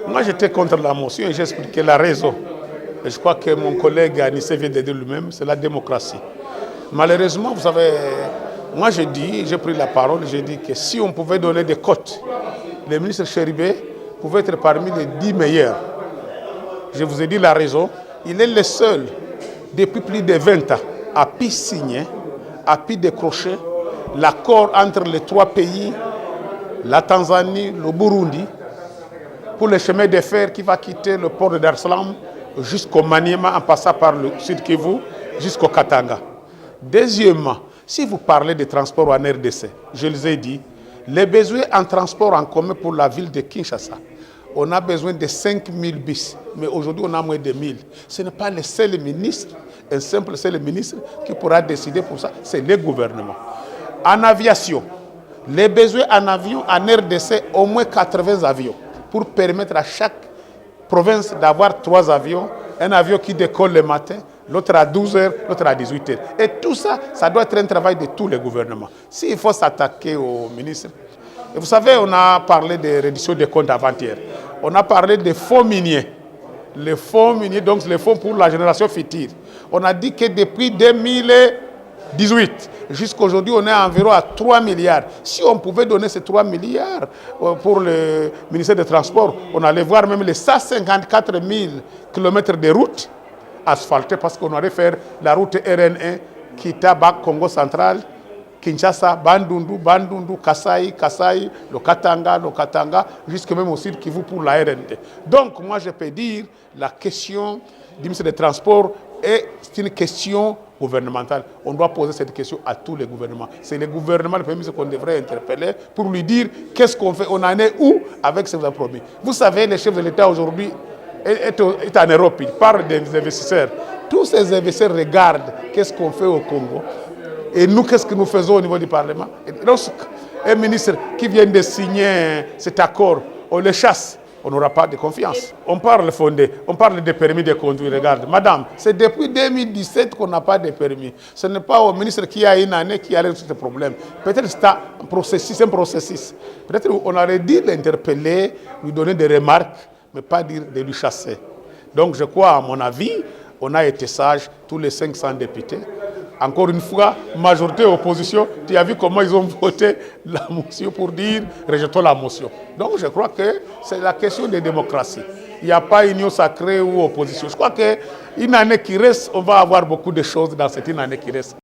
Moi, j'étais contre la motion et j'ai expliqué la raison. Et je crois que mon collègue Anissé vient de dire lui-même, c'est la démocratie. Malheureusement, vous savez, moi j'ai pris la parole, j'ai dit que si on pouvait donner des cotes, le ministre Chéribé pouvait être parmi les 10 meilleurs. Je vous ai dit la raison. Il est le seul, depuis plus de 20 ans, à pu signer, à pu décrocher l'accord entre les 3 pays, la Tanzanie, le Burundi, pour le chemin de fer qui va quitter le port de Dar es Salaam jusqu'au Maniema en passant par le Sud Kivu jusqu'au Katanga. Deuxièmement, si vous parlez de transport en RDC, je les ai dit, les besoins en transport en commun pour la ville de Kinshasa, on a besoin de 5000 bus, mais aujourd'hui on a moins de 1000. Ce n'est pas le seul ministre, un simple seul ministre qui pourra décider pour ça, c'est le gouvernement. En aviation, les besoins en avion en RDC, au moins 80 avions, pour permettre à chaque province d'avoir 3 avions, un avion qui décolle le matin, l'autre à 12h, l'autre à 18h. Et tout ça, ça doit être un travail de tous les gouvernements. S'il faut s'attaquer au ministre, et vous savez, on a parlé de réduction des comptes avant-hier. On a parlé des fonds miniers. Les fonds miniers, donc les fonds pour la génération future. On a dit que depuis 2018 jusqu'à aujourd'hui, on est environ à 3 milliards. Si on pouvait donner ces 3 milliards pour le ministère des Transports, on allait voir même les 154 000 km de routes asphaltées parce qu'on allait faire la route RN1 Kitaba, Congo central, Kinshasa, Bandundu, Kasai, le Katanga, jusqu'à même aussi Kivu pour la RND. Donc, moi, je peux dire la question du ministère des Transports c'est une question gouvernementale. On doit poser cette question à tous les gouvernements. C'est le gouvernement, le Premier ministre, qu'on devrait interpeller pour lui dire qu'est-ce qu'on fait, on en est où avec ce que vous avez promis. Vous savez, le chef de l'État aujourd'hui est en Europe, il parle des investisseurs. Tous ces investisseurs regardent qu'est-ce qu'on fait au Congo. Et nous, qu'est-ce que nous faisons au niveau du Parlement? Un ministre qui vient de signer cet accord, on le chasse, on n'aura pas de confiance. On parle fondé, on parle de permis de conduire. Regarde, madame, c'est depuis 2017 qu'on n'a pas de permis. Ce n'est pas au ministre qui a une année qui a résoudre ce problème. Peut-être que c'est un processus. Peut-être qu'on aurait dû l'interpeller, lui donner des remarques, mais pas dire de lui chasser. Donc je crois, à mon avis, on a été sages, tous les 500 députés. Encore une fois, majorité opposition, tu as vu comment ils ont voté la motion pour dire rejetons la motion. Donc je crois que c'est la question de démocratie. Il n'y a pas union sacrée ou opposition. Je crois qu'une année qui reste, on va avoir beaucoup de choses dans cette année qui reste.